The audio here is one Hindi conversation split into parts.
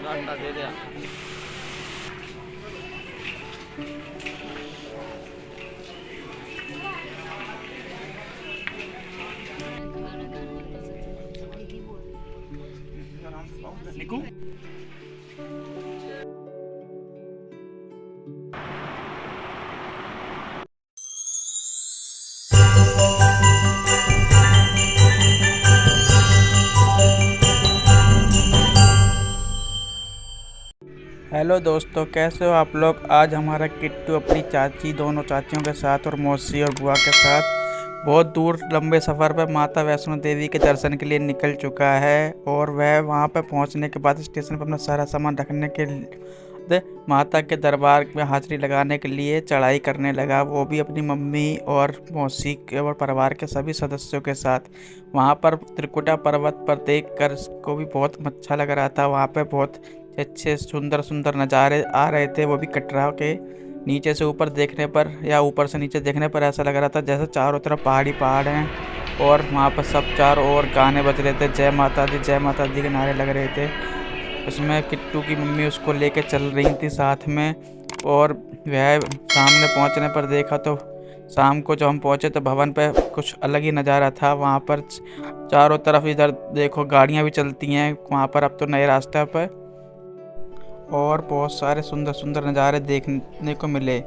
अंडा दे दिया। निकू हेलो दोस्तों, कैसे हो आप लोग। आज हमारा किट्टू अपनी चाची, दोनों चाचियों के साथ और मौसी और बुआ के साथ बहुत दूर लंबे सफ़र पर माता वैष्णो देवी के दर्शन के लिए निकल चुका है। और वह वहां पर पहुंचने के बाद स्टेशन पर अपना सारा सामान रखने के लिए माता के दरबार में हाजिरी लगाने के लिए चढ़ाई करने लगा। वो भी अपनी मम्मी और मौसी के और परिवार के सभी सदस्यों के साथ। वहाँ पर त्रिकुटा पर्वत पर देख कर को भी बहुत अच्छा लग रहा था। वहाँ पर बहुत अच्छे सुंदर सुंदर नज़ारे आ रहे थे, वो भी कटरा के नीचे से ऊपर देखने पर या ऊपर से नीचे देखने पर ऐसा लग रहा था जैसे चारों तरफ पहाड़ी पहाड़ हैं। और वहाँ पर सब चारों ओर गाने बज रहे थे, जय माता दी के नारे लग रहे थे। उसमें किट्टू की मम्मी उसको लेके चल रही थी साथ में। और वह सामने पहुँचने पर देखा तो शाम को जब हम पहुँचे तो भवन पे कुछ अलग ही नज़ारा था। वहाँ पर चारों तरफ इधर देखो गाड़ियाँ भी चलती हैं वहाँ पर अब तो नए रास्ते पर, और बहुत सारे सुंदर सुंदर नज़ारे देखने को मिले।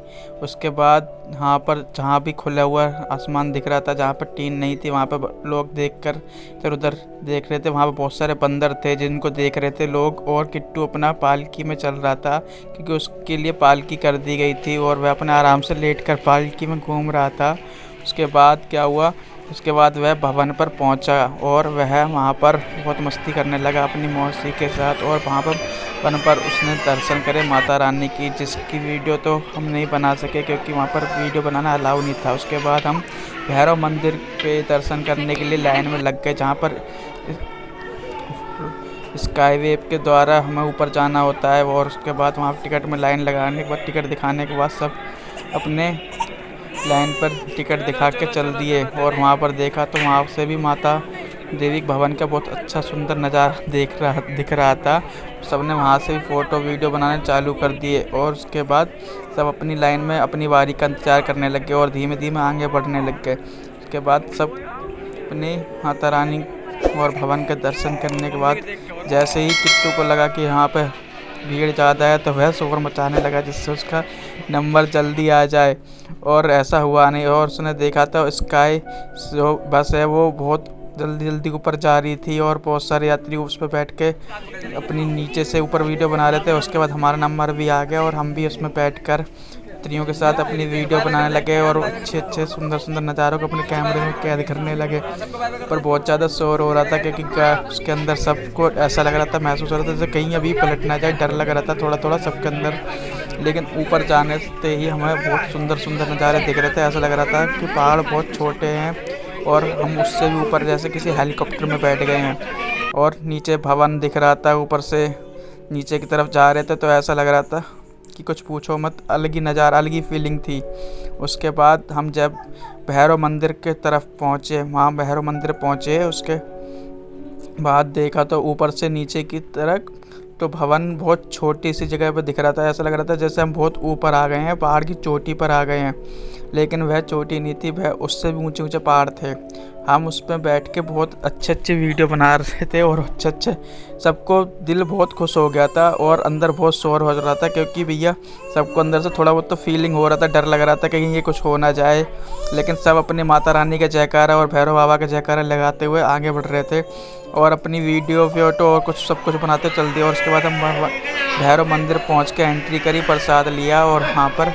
उसके बाद यहाँ पर जहाँ भी खुला हुआ आसमान दिख रहा था, जहाँ पर टीन नहीं थी, वहाँ पर लोग देखकर इधर उधर देख रहे थे। वहाँ पर बहुत सारे बंदर थे जिनको देख रहे थे लोग। और किट्टू अपना पालकी में चल रहा था क्योंकि उसके लिए पालकी कर दी गई थी और वह अपने आराम से लेटकर पालकी में घूम रहा था। उसके बाद क्या हुआ, उसके बाद वह भवन पर पहुंचा और वह वहां पर बहुत मस्ती करने लगा अपनी मौसी के साथ। और वहां पर भवन पर उसने दर्शन करे माता रानी की, जिसकी वीडियो तो हम नहीं बना सके क्योंकि वहां पर वीडियो बनाना अलाउ नहीं था। उसके बाद हम भैरव मंदिर पे दर्शन करने के लिए लाइन में लग गए, जहाँ पर स्काई वेव के द्वारा हमें ऊपर जाना होता है। और उसके बाद वहाँ टिकट में लाइन लगाने के बाद, टिकट दिखाने के बाद सब अपने लाइन पर टिकट दिखा के चल दिए। और वहाँ पर देखा तो वहाँ से भी माता देवी भवन का बहुत अच्छा सुंदर नज़ारा दिख रहा था। सबने वहाँ से भी फ़ोटो वीडियो बनाने चालू कर दिए। और उसके बाद सब अपनी लाइन में अपनी बारी का इंतज़ार करने लग गए और धीमे धीमे आगे बढ़ने लग गए। उसके बाद सब अपनी माता रानी और भवन के दर्शन करने के बाद जैसे ही किट्टू को लगा कि यहाँ पे भीड़ ज़्यादा है तो वह शोर मचाने लगा जिससे उसका नंबर जल्दी आ जाए। और ऐसा हुआ नहीं। और उसने देखा तो स्काई जो बस है वो बहुत जल्दी जल्दी ऊपर जा रही थी और बहुत सारे यात्री उस पर बैठ के अपनी नीचे से ऊपर वीडियो बना रहे थे। उसके बाद हमारा नंबर भी आ गया और हम भी उसमें बैठकर यात्रियों के साथ अपनी वीडियो बनाने लगे और अच्छे अच्छे सुंदर सुंदर नज़ारों को अपने कैमरे में कैद करने लगे। पर बहुत ज़्यादा शोर हो रहा था क्योंकि उसके अंदर सबको ऐसा लग रहा था, महसूस हो रहा था जैसे कहीं अभी पलट ना जाए, डर लग रहा था थोड़ा थोड़ा सबके अंदर। लेकिन ऊपर जाने से ही हमें बहुत सुंदर सुंदर नज़ारे दिख रहे थे। ऐसा लग रहा था कि पहाड़ बहुत छोटे हैं और हम उससे भी ऊपर जैसे किसी हेलीकॉप्टर में बैठ गए हैं। और नीचे भवन दिख रहा था, ऊपर से नीचे की तरफ जा रहे थे तो ऐसा लग रहा था कि कुछ पूछो मत, अलग ही नज़ारा, अलग ही फीलिंग थी। उसके बाद हम जब भैरव मंदिर के तरफ पहुँचे, वहाँ भैरव मंदिर पहुँचे, उसके बाद देखा तो ऊपर से नीचे की तरफ तो भवन बहुत छोटी सी जगह पर दिख रहा था। ऐसा लग रहा था जैसे हम बहुत ऊपर आ गए हैं, पहाड़ की चोटी पर आ गए हैं। लेकिन वह चोटी नहीं थी, वह उससे भी ऊंचे ऊंचे पहाड़ थे। हम उस पर बैठ के बहुत अच्छे अच्छे वीडियो बना रहे थे और अच्छे अच्छे, सबको दिल बहुत खुश हो गया था और अंदर बहुत शोर हो रहा था क्योंकि भैया सबको अंदर से थोड़ा बहुत तो फीलिंग हो रहा था, डर लग रहा था कहीं ये कुछ हो ना जाए। लेकिन सब अपनी माता रानी का जयकारा और भैरव बाबा का जयकारा लगाते हुए आगे बढ़ रहे थे और अपनी वीडियो फोटो और कुछ सब कुछ बनाते चल दिए। और उसके बाद हम भैरव मंदिर पहुंच के एंट्री करी, प्रसाद लिया और वहाँ पर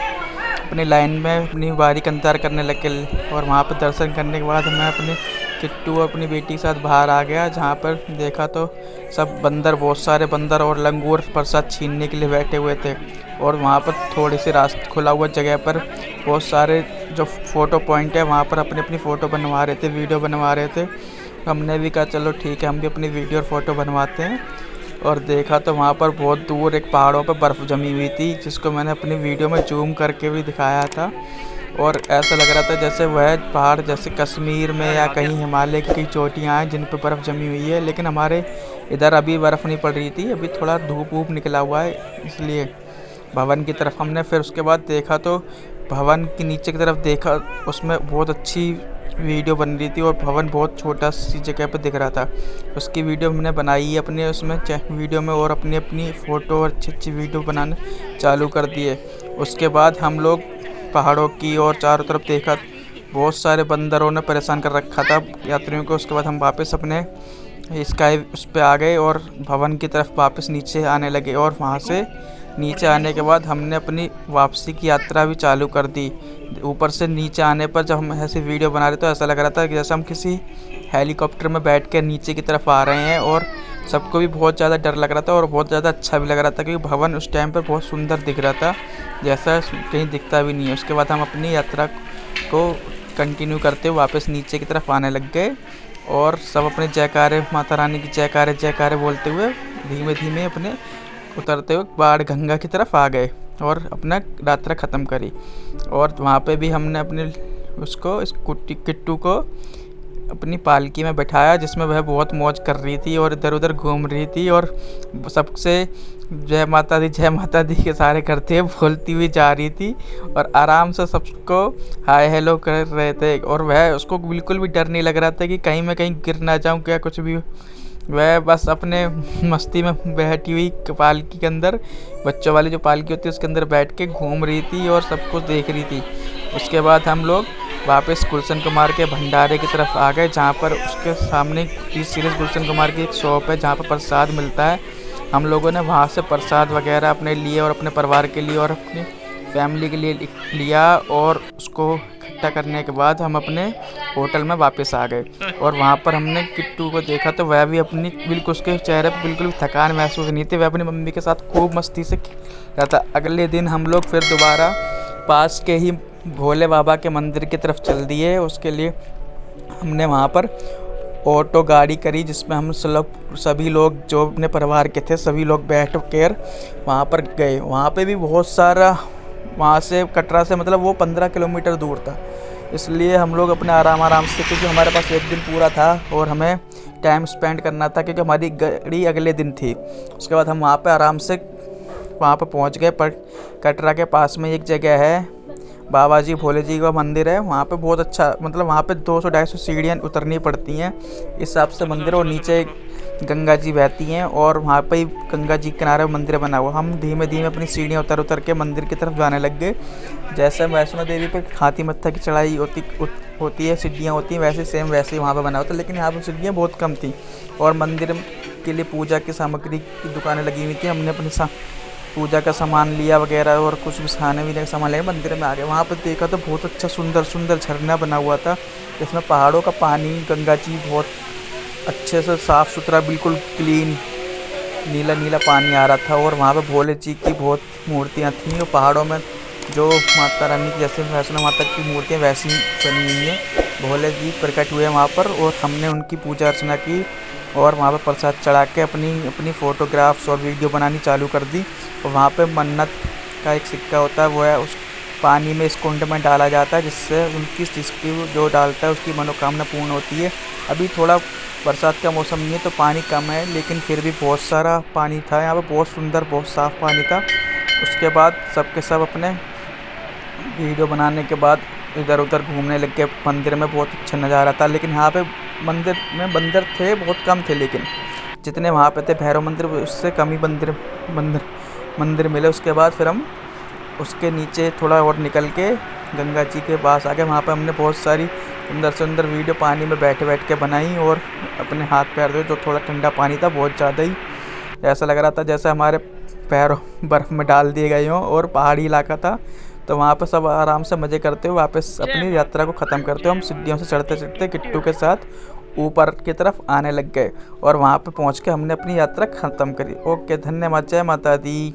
अपनी लाइन में अपनी बारी का इंतज़ार करने लगे। और वहाँ पर दर्शन करने के बाद मैं अपनी किट्टू और अपनी बेटी के साथ बाहर आ गया, जहाँ पर देखा तो सब बंदर, बहुत सारे बंदर और लंगूर प्रसाद छीनने के लिए बैठे हुए थे। और वहाँ पर थोड़ी सी रास्ता खुला हुआ जगह पर बहुत सारे जो फ़ोटो पॉइंट है वहाँ पर अपनी अपनी फ़ोटो बनवा रहे थे, वीडियो बनवा रहे थे। हमने भी कहा चलो ठीक है, हम भी अपनी वीडियो और फ़ोटो बनवाते हैं। और देखा तो वहाँ पर बहुत दूर एक पहाड़ों पर बर्फ़ जमी हुई थी, जिसको मैंने अपनी वीडियो में जूम करके भी दिखाया था। और ऐसा लग रहा था जैसे वह पहाड़ जैसे कश्मीर में या कहीं हिमालय की कई चोटियाँ हैं जिन पर बर्फ़ जमी हुई है, लेकिन हमारे इधर अभी बर्फ़ नहीं पड़ रही थी, अभी थोड़ा धूप वूप निकला हुआ है। इसलिए भवन की तरफ हमने फिर उसके बाद देखा तो भवन के नीचे की तरफ देखा, उसमें बहुत अच्छी वीडियो बन रही थी और भवन बहुत छोटा सी जगह पर दिख रहा था। उसकी वीडियो हमने बनाई अपने उसमें वीडियो में और अपनी अपनी फ़ोटो और अच्छी अच्छी वीडियो बनाना चालू कर दिए। उसके बाद हम लोग पहाड़ों की और चारों तरफ देखा, बहुत सारे बंदरों ने परेशान कर रखा था यात्रियों को। उसके बाद हम वापस अपने स्काई उस पर आ गए और भवन की तरफ वापस नीचे आने लगे, और वहाँ से नीचे आने के बाद हमने अपनी वापसी की यात्रा भी चालू कर दी। ऊपर से नीचे आने पर जब हम ऐसे वीडियो बना रहे तो ऐसा लग रहा था कि जैसे हम किसी हेलीकॉप्टर में बैठ कर नीचे की तरफ आ रहे हैं, और सबको भी बहुत ज़्यादा डर लग रहा था और बहुत ज़्यादा अच्छा भी लग रहा था क्योंकि भवन उस टाइम पर बहुत सुंदर दिख रहा था, जैसा कहीं दिखता भी नहीं है। उसके बाद हम अपनी यात्रा को कंटिन्यू करते हुए वापस नीचे की तरफ आने लग गए और सब अपने जयकारे, माता रानी की जयकारे जयकारे बोलते हुए धीमे धीमे अपने उतरते हुए बाढ़ गंगा की तरफ आ गए और अपना यात्रा ख़त्म करी। और वहाँ पे भी हमने अपने उसको इस किट्टू को अपनी पालकी में बैठाया, जिसमें वह बहुत मौज कर रही थी और इधर उधर घूम रही थी और सबसे जय माता दी के सारे करते हुए बोलती हुई जा रही थी और आराम से सबको हाय हेलो कर रहे थे। और वह उसको बिल्कुल भी डर नहीं लग रहा था कि कहीं मैं कहीं गिर ना जाऊं क्या कुछ भी। वह बस अपने मस्ती में बैठी हुई पालकी के अंदर, बच्चों वाली जो पालकी होती है उसके अंदर बैठ के घूम रही थी और सब कुछ देख रही थी। उसके बाद हम लोग वापस गुलशन कुमार के भंडारे की तरफ आ गए, जहाँ पर उसके सामने सीरीज गुलशन कुमार की एक शॉप है जहाँ पर प्रसाद मिलता है। हम लोगों ने वहाँ से प्रसाद वगैरह अपने लिए और अपने परिवार के लिए और अपनी फैमिली के लिए लिया, और उसको इकट्ठा करने के बाद हम अपने होटल में वापस आ गए। और वहाँ पर हमने किट्टू को देखा तो वह भी अपनी बिल्कुल, उसके चेहरे पर बिल्कुल थकान महसूस नहीं थी, वह अपनी मम्मी के साथ खूब मस्ती से रहा था। अगले दिन हम लोग फिर दोबारा पास के ही भोले बाबा के मंदिर की तरफ चल दिए। उसके लिए हमने वहाँ पर ऑटो गाड़ी करी, जिसमें हम सभी लोग जो अपने परिवार के थे सभी लोग बैठ कर वहाँ पर गए। वहाँ पे भी बहुत सारा, वहाँ से कटरा से मतलब वो 15 किलोमीटर दूर था, इसलिए हम लोग अपने आराम से, क्योंकि हमारे पास एक दिन पूरा था और हमें टाइम स्पेंड करना था क्योंकि हमारी गाड़ी अगले दिन थी। उसके बाद हम वहाँ पे आराम से वहाँ पर पहुँच गए। पर कटरा के पास में एक जगह है, बाबा जी भोले जी का मंदिर है, वहाँ पे बहुत अच्छा, मतलब वहाँ पे 200-250 सीढ़ियाँ उतरनी पड़ती हैं इस हिसाब से मंदिर, और नीचे गंगा जी बहती हैं और वहाँ पे ही गंगा जी के किनारे मंदिर बना हुआ। हम धीमे धीमे अपनी सीढ़ियाँ उतर के मंदिर की तरफ जाने लग गए। जैसे वैष्णो देवी पे हाथी मत्था की चढ़ाई होती है, सीढ़ियाँ होती हैं, वैसे सेम वैसे ही वहाँ पर बना होता है, लेकिन यहाँ पर सीढ़ियाँ बहुत कम थी। और मंदिर के लिए पूजा की सामग्री की दुकानें लगी हुई थी। हमने अपनी पूजा का सामान लिया वगैरह और कुछ भी खाने पीने का सामान लेकर मंदिर में आ गए। वहाँ पर देखा तो बहुत अच्छा सुंदर झरना बना हुआ था, जिसमें पहाड़ों का पानी, गंगा जी बहुत अच्छे से साफ़ सुथरा बिल्कुल क्लीन नीला नीला पानी आ रहा था। और वहाँ पर भोले जी की बहुत मूर्तियाँ थीं, और पहाड़ों में जो माता रानी की जैसे वैष्णो माता की मूर्तियाँ वैसी बनी हुई हैं। भोले जी प्रकट हुए वहाँ पर और हमने उनकी पूजा अर्चना की और वहाँ पर प्रसाद चढ़ा के अपनी फ़ोटोग्राफ्स और वीडियो बनानी चालू कर दी। और वहाँ पे मन्नत का एक सिक्का होता है, वो है उस पानी में, इस कुंड में डाला जाता है, जिससे जिसकी जो डालता है उसकी मनोकामना पूर्ण होती है। अभी थोड़ा बरसात का मौसम नहीं है तो पानी कम है, लेकिन फिर भी बहुत सारा पानी था यहाँ पर, बहुत सुंदर बहुत साफ़ पानी था। उसके बाद सबके सब अपने वीडियो बनाने के बाद इधर उधर घूमने लग गए। मंदिर में बहुत अच्छा नज़ारा था, लेकिन यहाँ पे मंदिर में बंदर थे, बहुत कम थे, लेकिन जितने वहाँ पे थे भैरव मंदिर उससे कम ही मंदिर मिले। उसके बाद फिर हम उसके नीचे थोड़ा और निकल के गंगा जी के पास आ गए। वहाँ पर हमने बहुत सारी सुंदर वीडियो पानी में बैठ के बनाई और अपने हाथ पैर धोए। जो थोड़ा ठंडा पानी था, बहुत ज़्यादा ही ऐसा लग रहा था जैसे हमारे पैर बर्फ़ में डाल दिए गए हों, और पहाड़ी इलाका था। तो वहाँ पर सब आराम से मज़े करते हुए वापस अपनी यात्रा को ख़त्म करते हुए हम सीढ़ियों से चढ़ते किट्टू के साथ ऊपर की तरफ आने लग गए और वहाँ पे पहुँच के हमने अपनी यात्रा ख़त्म करी। ओके, धन्यवाद, जय माता दी।